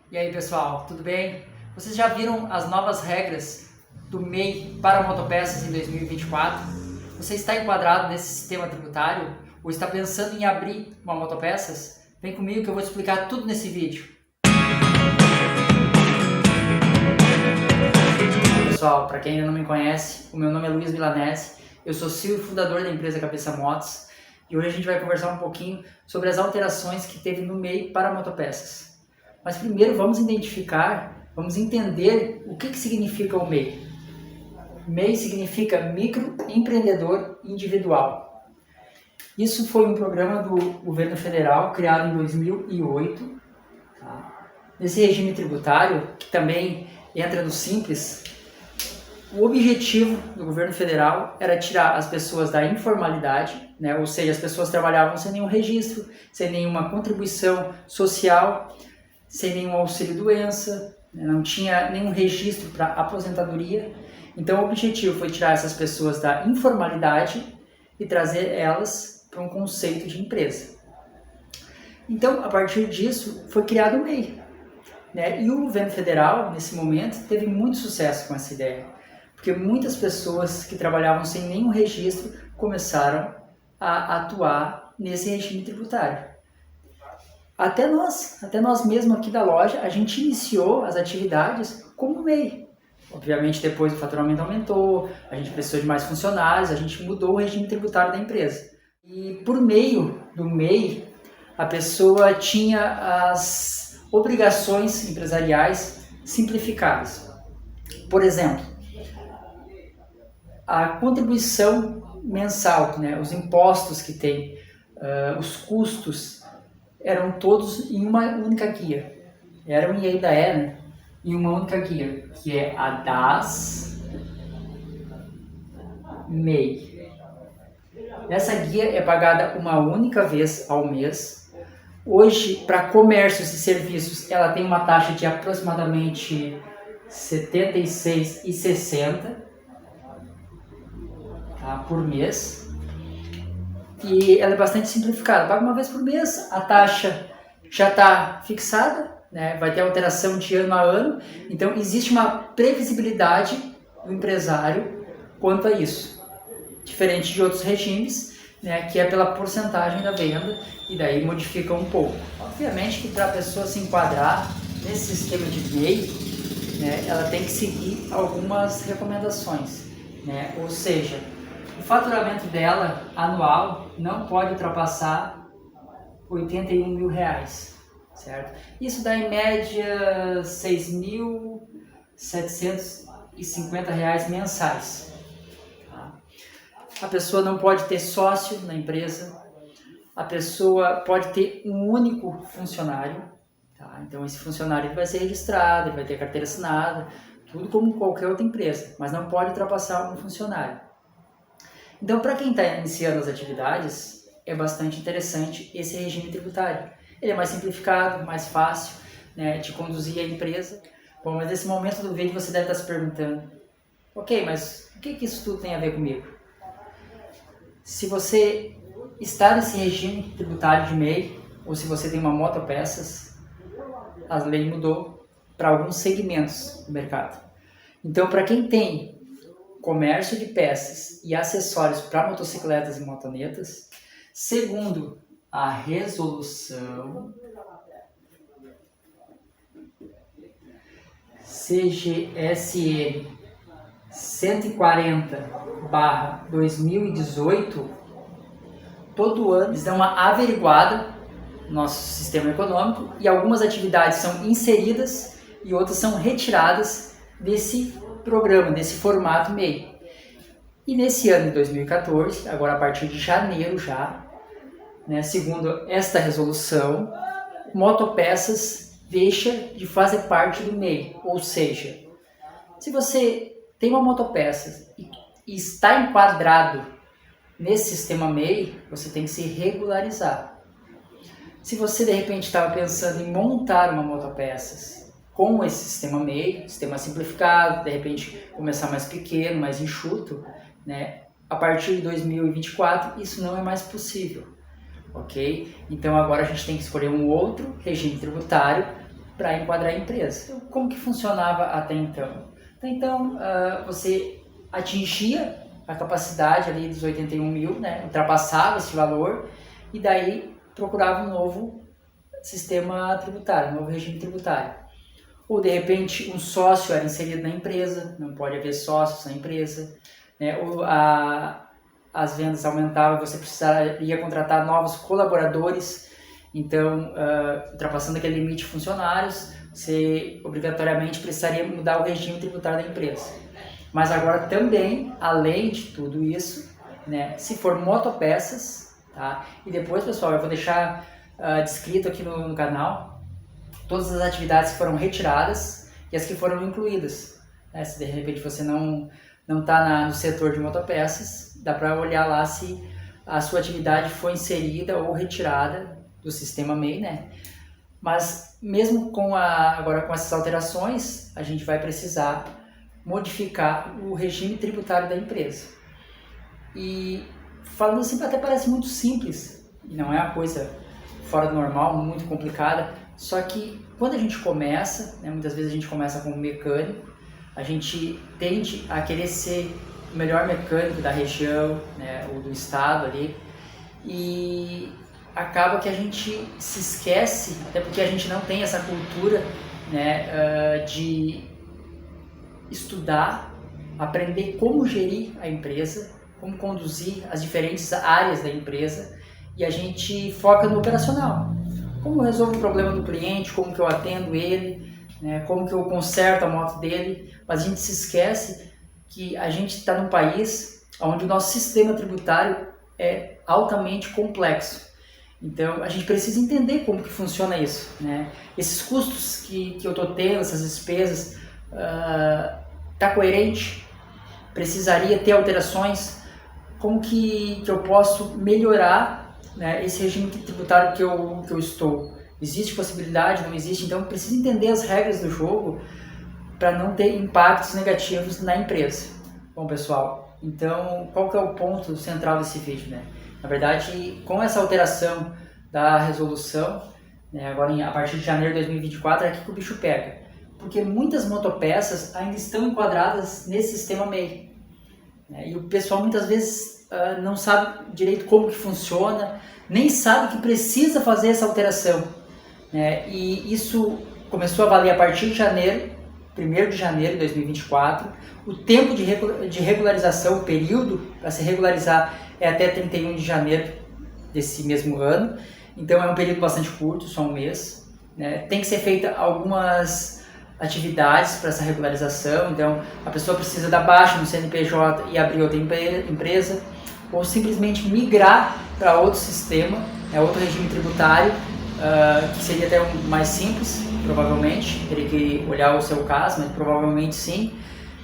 E aí pessoal, tudo bem? Vocês já viram as novas regras do MEI para motopeças em 2024? Você está enquadrado nesse sistema tributário ou está pensando em abrir uma motopeças? Vem comigo que eu vou te explicar tudo nesse vídeo. Pessoal, para quem ainda não me conhece, o meu nome é Luiz Milanese, eu sou CEO e fundador da empresa Cabeça Motos e hoje a gente vai conversar um pouquinho sobre as alterações que teve no MEI para motopeças. Mas primeiro vamos entender o que significa o MEI. MEI significa microempreendedor individual. Isso foi um programa do governo federal criado em 2008. Tá? Nesse regime tributário, que também entra no Simples, o objetivo do governo federal era tirar as pessoas da informalidade, né? Ou seja, as pessoas trabalhavam sem nenhum registro, sem nenhuma contribuição social, sem nenhum auxílio-doença, não tinha nenhum registro para aposentadoria. Então o objetivo foi tirar essas pessoas da informalidade e trazer elas para um conceito de empresa. Então, a partir disso, foi criado o MEI. Né? E o governo federal, nesse momento, teve muito sucesso com essa ideia, porque muitas pessoas que trabalhavam sem nenhum registro começaram a atuar nesse regime tributário. Até nós mesmos aqui da loja, a gente iniciou as atividades como MEI. Obviamente depois o faturamento aumentou, a gente precisou de mais funcionários, a gente mudou o regime tributário da empresa. E por meio do MEI, a pessoa tinha as obrigações empresariais simplificadas. Por exemplo, a contribuição mensal, né, os impostos que tem, os custos, eram todos em uma única guia. Eram e ainda é, né? Em uma única guia, que é a DAS MEI. Essa guia é pagada uma única vez ao mês. Hoje, para comércios e serviços, ela tem uma taxa de aproximadamente R$ 76,60 tá, por mês. E ela é bastante simplificada. Paga uma vez por mês, a taxa já está fixada, né? Vai ter alteração de ano a ano. Então, existe uma previsibilidade do empresário quanto a isso. Diferente de outros regimes, né? Que é pela porcentagem da venda e daí modifica um pouco. Obviamente que para a pessoa se enquadrar nesse sistema de MEI, né? Ela tem que seguir algumas recomendações, né? Ou seja, o faturamento dela anual não pode ultrapassar R$ 81 mil, certo? Isso dá em média R$ 6.750 mensais. Tá? A pessoa não pode ter sócio na empresa, a pessoa pode ter um único funcionário, tá? Então esse funcionário vai ser registrado, ele vai ter carteira assinada, tudo como qualquer outra empresa, mas não pode ultrapassar um funcionário. Então, para quem está iniciando as atividades, é bastante interessante esse regime tributário. Ele é mais simplificado, mais fácil, né, de conduzir a empresa. Bom, mas nesse momento do vídeo você deve estar se perguntando, ok, mas o que isso tudo tem a ver comigo? Se você está nesse regime tributário de MEI, ou se você tem uma motopeças, a lei mudou para alguns segmentos do mercado. Então, para quem tem comércio de peças e acessórios para motocicletas e motonetas, segundo a resolução CGSN 140/2018, todo ano eles dão uma averiguada no nosso sistema econômico e algumas atividades são inseridas e outras são retiradas desse programa, desse formato MEI. E nesse ano de 2014, agora a partir de janeiro já, né, segundo esta resolução, motopeças deixa de fazer parte do MEI. Ou seja, se você tem uma motopeças e está enquadrado nesse sistema MEI, você tem que se regularizar. Se você de repente estava pensando em montar uma motopeças com esse sistema MEI, sistema simplificado, de repente começar mais pequeno, mais enxuto, né? A partir de 2024 isso não é mais possível, ok? Então agora a gente tem que escolher um outro regime tributário para enquadrar a empresa. Então, como que funcionava até então? Até então, você atingia a capacidade ali dos 81 mil, né? Ultrapassava esse valor e daí procurava um novo sistema tributário, um novo regime tributário. Ou de repente um sócio era inserido na empresa, não pode haver sócios na empresa, né? Ou as vendas aumentavam, você precisaria contratar novos colaboradores, então ultrapassando aquele limite de funcionários, você obrigatoriamente precisaria mudar o regime tributário da empresa. Mas agora também, além de tudo isso, né, se for motopeças, tá? E depois, pessoal, eu vou deixar descrito aqui no canal todas as atividades que foram retiradas e as que foram incluídas. Né? Se de repente você não está no setor de motopeças, dá para olhar lá se a sua atividade foi inserida ou retirada do sistema MEI, né? Mas mesmo agora com essas alterações, a gente vai precisar modificar o regime tributário da empresa. E falando assim, até parece muito simples, e não é uma coisa fora do normal, muito complicada, só que quando a gente começa, né, muitas vezes a gente começa como mecânico, a gente tende a querer ser o melhor mecânico da região, né, ou do estado ali, e acaba que a gente se esquece, até porque a gente não tem essa cultura, né, de estudar, aprender como gerir a empresa, como conduzir as diferentes áreas da empresa, e a gente foca no operacional. Como eu resolvo o problema do cliente, como que eu atendo ele, né, como que eu conserto a moto dele, mas a gente se esquece que a gente está num país onde o nosso sistema tributário é altamente complexo. Então a gente precisa entender como que funciona isso, né? Esses custos que eu estou tendo, essas despesas, está coerente? Precisaria ter alterações? Como que eu posso melhorar, né, esse regime tributário que eu estou? Existe possibilidade? Não existe? Então preciso entender as regras do jogo para não ter impactos negativos na empresa. Bom, pessoal, então qual que é o ponto central desse vídeo, né? Na verdade, com essa alteração da resolução, né, agora a partir de janeiro de 2024, é aqui que o bicho pega. Porque muitas motopeças ainda estão enquadradas nesse sistema MEI. Né, e o pessoal muitas vezes não sabe direito como que funciona, nem sabe que precisa fazer essa alteração. Né, e isso começou a valer a partir de janeiro, 1º de janeiro de 2024. O tempo de regularização, o período para se regularizar é até 31 de janeiro desse mesmo ano. Então é um período bastante curto, só um mês. Né? Tem que ser feita algumas atividades para essa regularização. Então a pessoa precisa dar baixa no CNPJ e abrir outra empresa, ou simplesmente migrar para outro sistema, outro regime tributário, que seria até mais simples, provavelmente. Teria que olhar o seu caso, mas provavelmente sim.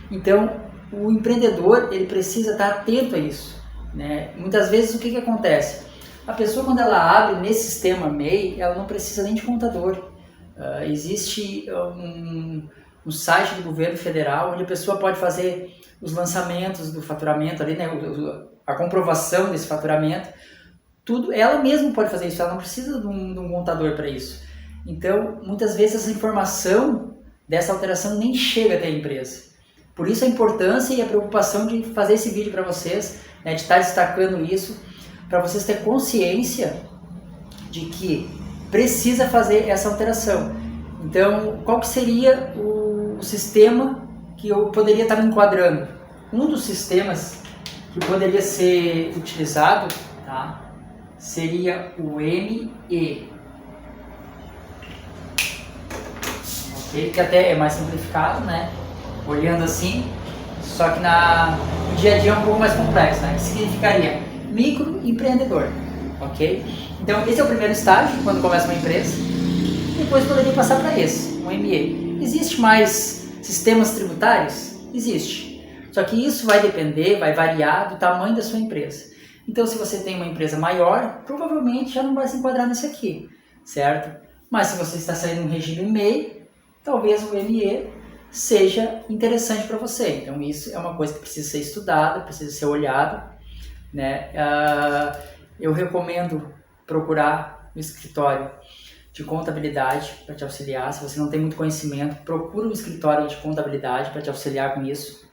Então o empreendedor ele precisa estar atento a isso. Né? Muitas vezes o que acontece? A pessoa, quando ela abre nesse sistema MEI, ela não precisa nem de contador. Existe um site do governo federal onde a pessoa pode fazer os lançamentos do faturamento, ali, né? A comprovação desse faturamento. Tudo, ela mesma pode fazer isso, ela não precisa de um contador para isso. Então, muitas vezes essa informação dessa alteração nem chega até a empresa. Por isso a importância e a preocupação de fazer esse vídeo para vocês, né, de estar destacando isso, para vocês terem consciência de que precisa fazer essa alteração. Então, qual que seria o sistema que eu poderia estar me enquadrando? Um dos sistemas que poderia ser utilizado, tá, seria o ME. Okay? Que até é mais simplificado, né? Olhando assim, só que no dia a dia é um pouco mais complexo, né? Que significaria microempreendedor, ok? Então esse é o primeiro estágio quando começa uma empresa. Depois poderia passar para esse, um ME. Existe mais sistemas tributários? Existe. Só que isso vai depender, vai variar do tamanho da sua empresa. Então se você tem uma empresa maior, provavelmente já não vai se enquadrar nesse aqui, certo? Mas se você está saindo um regime MEI, talvez o ME seja interessante para você. Então isso é uma coisa que precisa ser estudada, precisa ser olhada, né? Eu recomendo procurar no escritório de contabilidade para te auxiliar. Se você não tem muito conhecimento, procura um escritório de contabilidade para te auxiliar com isso.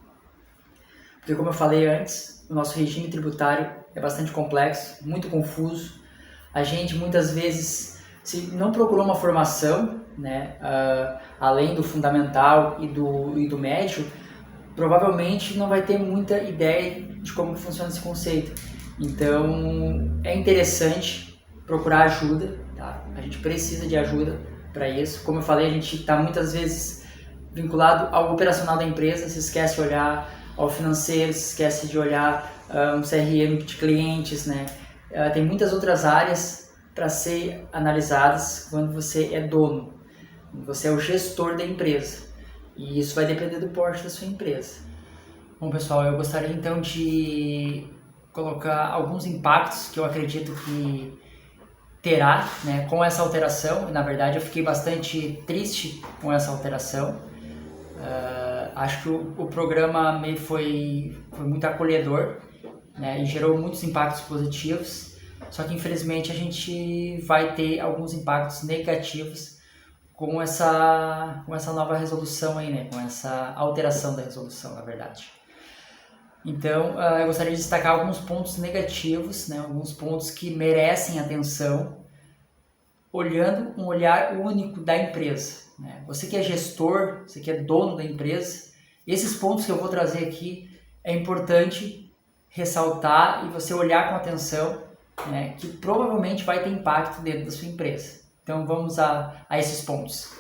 Porque, como eu falei antes, o nosso regime tributário é bastante complexo, muito confuso. A gente muitas vezes, se não procurou uma formação, né, além do fundamental e do médio, provavelmente não vai ter muita ideia de como funciona esse conceito. Então, é interessante procurar ajuda, tá? A gente precisa de ajuda para isso. Como eu falei, a gente está muitas vezes vinculado ao operacional da empresa, se esquece de olhar ao financeiro, se esquece de olhar um CRM de clientes, né? Tem muitas outras áreas para ser analisadas quando você é dono, você é o gestor da empresa, e isso vai depender do porte da sua empresa. Bom, pessoal, eu gostaria então de colocar alguns impactos que eu acredito que terá, né, com essa alteração. Na verdade, eu fiquei bastante triste com essa alteração. Acho que o programa meio foi muito acolhedor, né, e gerou muitos impactos positivos, só que infelizmente a gente vai ter alguns impactos negativos com essa nova resolução aí, né, com essa alteração da resolução, na verdade. Então, eu gostaria de destacar alguns pontos negativos, né, alguns pontos que merecem atenção, olhando um olhar único da empresa, né? Você que é gestor, você que é dono da empresa, esses pontos que eu vou trazer aqui é importante ressaltar e você olhar com atenção, né, que provavelmente vai ter impacto dentro da sua empresa. Então vamos a esses pontos.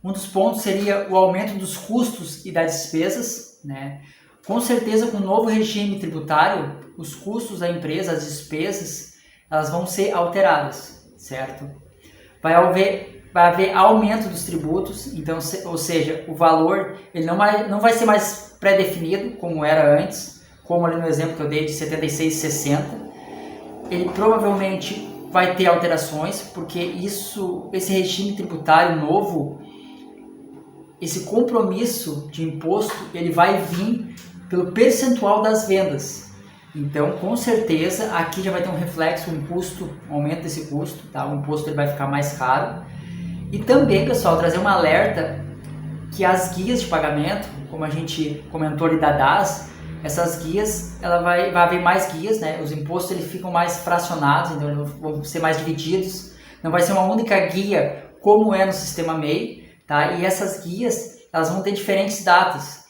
Um dos pontos seria o aumento dos custos e das despesas, né? Com certeza, com o novo regime tributário, os custos da empresa, as despesas, elas vão ser alteradas, certo? Vai haver aumento dos tributos, então, ou seja, o valor ele não vai ser mais pré-definido como era antes, como ali no exemplo que eu dei de 76,60. Ele provavelmente vai ter alterações, porque esse regime tributário novo, esse compromisso de imposto, ele vai vir pelo percentual das vendas. Então, com certeza, aqui já vai ter um reflexo, um custo, um aumento desse custo, tá? O imposto ele vai ficar mais caro. E também, pessoal, trazer um alerta que as guias de pagamento, como a gente comentou ali da DAS, essas guias, vai haver mais guias, né? Os impostos eles ficam mais fracionados, então eles vão ser mais divididos. Não vai ser uma única guia como é no sistema MEI, tá? E essas guias, elas vão ter diferentes datas.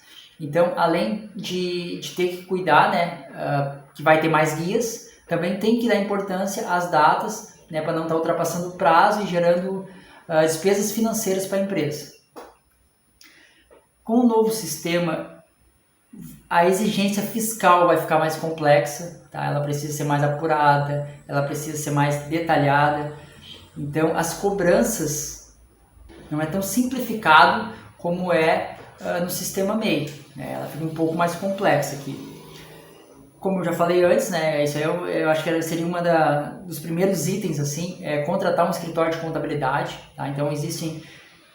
Então, além de ter que cuidar, né, que vai ter mais guias, também tem que dar importância às datas, né, para não estar ultrapassando o prazo e gerando despesas financeiras para a empresa. Com o novo sistema, a exigência fiscal vai ficar mais complexa, tá? Ela precisa ser mais apurada, ela precisa ser mais detalhada. Então, as cobranças não é tão simplificado como é no sistema MEI, né? Ela fica um pouco mais complexa aqui. Como eu já falei antes, né, isso aí eu acho que seria dos primeiros itens, assim, contratar um escritório de contabilidade, tá? Então, existem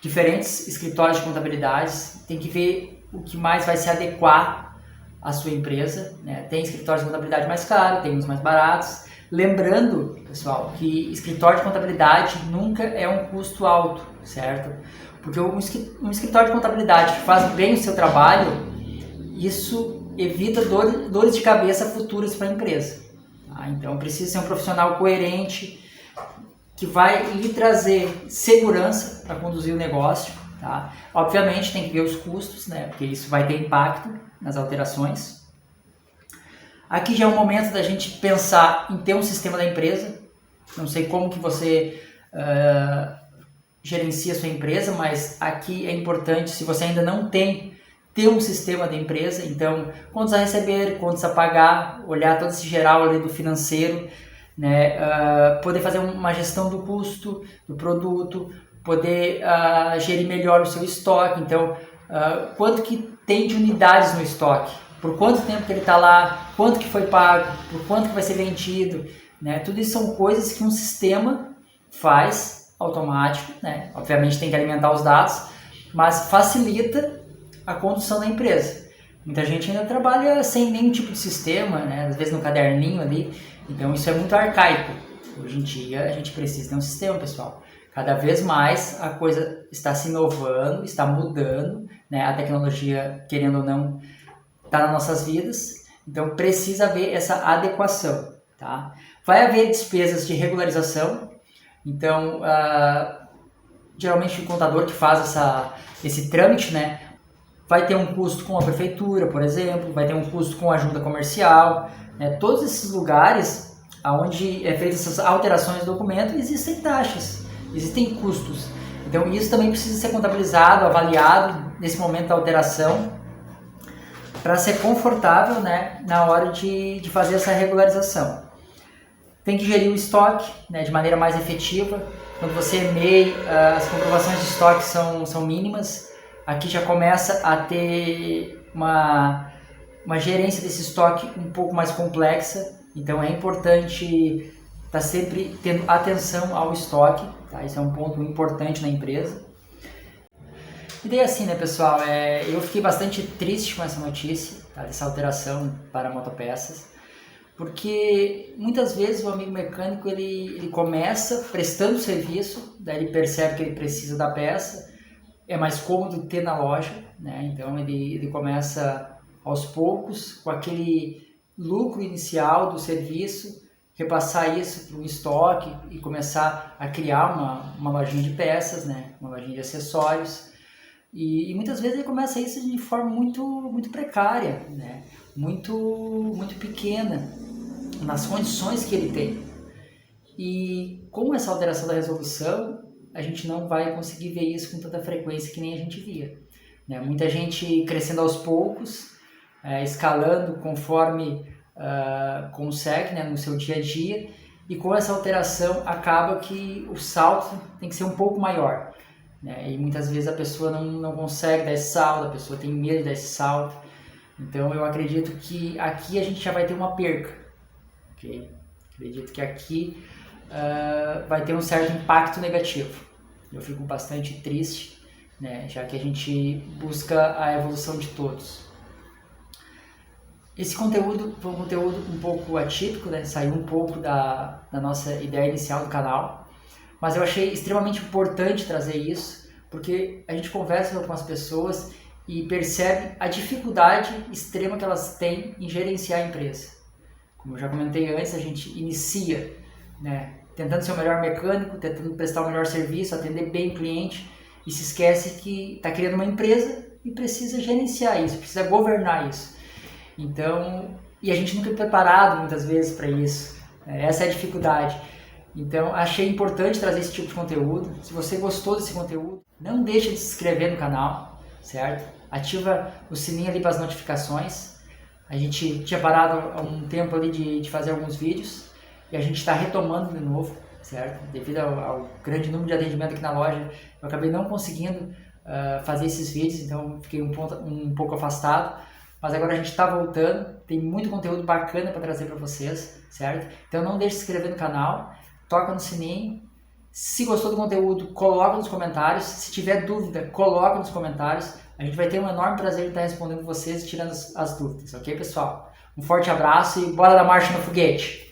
diferentes escritórios de contabilidade, tem que ver o que mais vai se adequar à sua empresa, né? Tem escritórios de contabilidade mais caros, tem uns mais baratos. Lembrando, pessoal, que escritório de contabilidade nunca é um custo alto, certo? Porque um escritório de contabilidade que faz bem o seu trabalho, isso evita dores de cabeça futuras para a empresa. Tá? Então, precisa ser um profissional coerente, que vai lhe trazer segurança para conduzir o negócio. Tá? Obviamente, tem que ver os custos, né? Porque isso vai ter impacto nas alterações. Aqui já é o momento da gente pensar em ter um sistema da empresa. Não sei como que você gerencia a sua empresa, mas aqui é importante, se você ainda não tem, ter um sistema da empresa. Então, contas a receber, contas a pagar, olhar todo esse geral ali do financeiro, né? Poder fazer uma gestão do custo do produto, poder gerir melhor o seu estoque. Então, quanto que tem de unidades no estoque, por quanto tempo que ele está lá, quanto que foi pago, por quanto que vai ser vendido, né? Tudo isso são coisas que um sistema faz automático, né? Obviamente tem que alimentar os dados, mas facilita a condução da empresa. Muita gente ainda trabalha sem nenhum tipo de sistema, né? Às vezes no caderninho ali, então isso é muito arcaico. Hoje em dia a gente precisa ter um sistema, pessoal. Cada vez mais a coisa está se inovando, está mudando, né? A tecnologia, querendo ou não, está nas nossas vidas, então precisa haver essa adequação, tá? Vai haver despesas de regularização, então geralmente o contador que faz esse trâmite, né, vai ter um custo com a prefeitura, por exemplo, vai ter um custo com a junta comercial, né? Todos esses lugares onde é feita essas alterações do documento, existem taxas, existem custos. Então isso também precisa ser contabilizado, avaliado nesse momento da alteração, para ser confortável, né, na hora de fazer essa regularização. Tem que gerir o estoque, né, de maneira mais efetiva. Quando você MEI, as comprovações de estoque são mínimas. Aqui já começa a ter uma gerência desse estoque um pouco mais complexa. Então é importante estar sempre tendo atenção ao estoque, tá? Isso é um ponto importante na empresa. E daí assim, né, pessoal, eu fiquei bastante triste com essa notícia, tá, dessa alteração para motopeças, porque muitas vezes o amigo mecânico ele começa prestando serviço, daí ele percebe que ele precisa da peça, é mais cômodo ter na loja, né, então ele começa aos poucos, com aquele lucro inicial do serviço, repassar isso para um estoque e começar a criar uma lojinha de peças, né, uma lojinha de acessórios. E muitas vezes ele começa isso de forma muito precária, né? muito pequena, nas condições que ele tem. E com essa alteração da resolução, a gente não vai conseguir ver isso com tanta frequência que nem a gente via, né? Muita gente crescendo aos poucos, escalando conforme consegue, né, no seu dia a dia, e com essa alteração acaba que o salto tem que ser um pouco maior. E muitas vezes a pessoa não consegue dar esse salto, a pessoa tem medo de dar esse salto. Então eu acredito que aqui a gente já vai ter uma perca. Okay? Acredito que aqui vai ter um certo impacto negativo. Eu fico bastante triste, né, já que a gente busca a evolução de todos. Esse conteúdo foi um conteúdo um pouco atípico, né? Saiu um pouco da nossa ideia inicial do canal. Mas eu achei extremamente importante trazer isso, porque a gente conversa com as pessoas e percebe a dificuldade extrema que elas têm em gerenciar a empresa. Como eu já comentei antes, a gente inicia, né, tentando ser o melhor mecânico, tentando prestar o melhor serviço, atender bem o cliente, e se esquece que está criando uma empresa e precisa gerenciar isso, precisa governar isso. Então, e a gente nunca é preparado muitas vezes para isso. Essa é a dificuldade. Então, achei importante trazer esse tipo de conteúdo. Se você gostou desse conteúdo, não deixe de se inscrever no canal, certo? Ativa o sininho ali para as notificações. A gente tinha parado há um tempo ali de fazer alguns vídeos e a gente está retomando de novo, certo? Devido ao grande número de atendimento aqui na loja, eu acabei não conseguindo fazer esses vídeos, então fiquei um pouco afastado. Mas agora a gente está voltando, tem muito conteúdo bacana para trazer para vocês, certo? Então não deixe de se inscrever no canal. Toca no sininho. Se gostou do conteúdo, coloca nos comentários. Se tiver dúvida, coloca nos comentários. A gente vai ter um enorme prazer em estar respondendo vocês e tirando as dúvidas, ok, pessoal? Um forte abraço e bora dar marcha no foguete!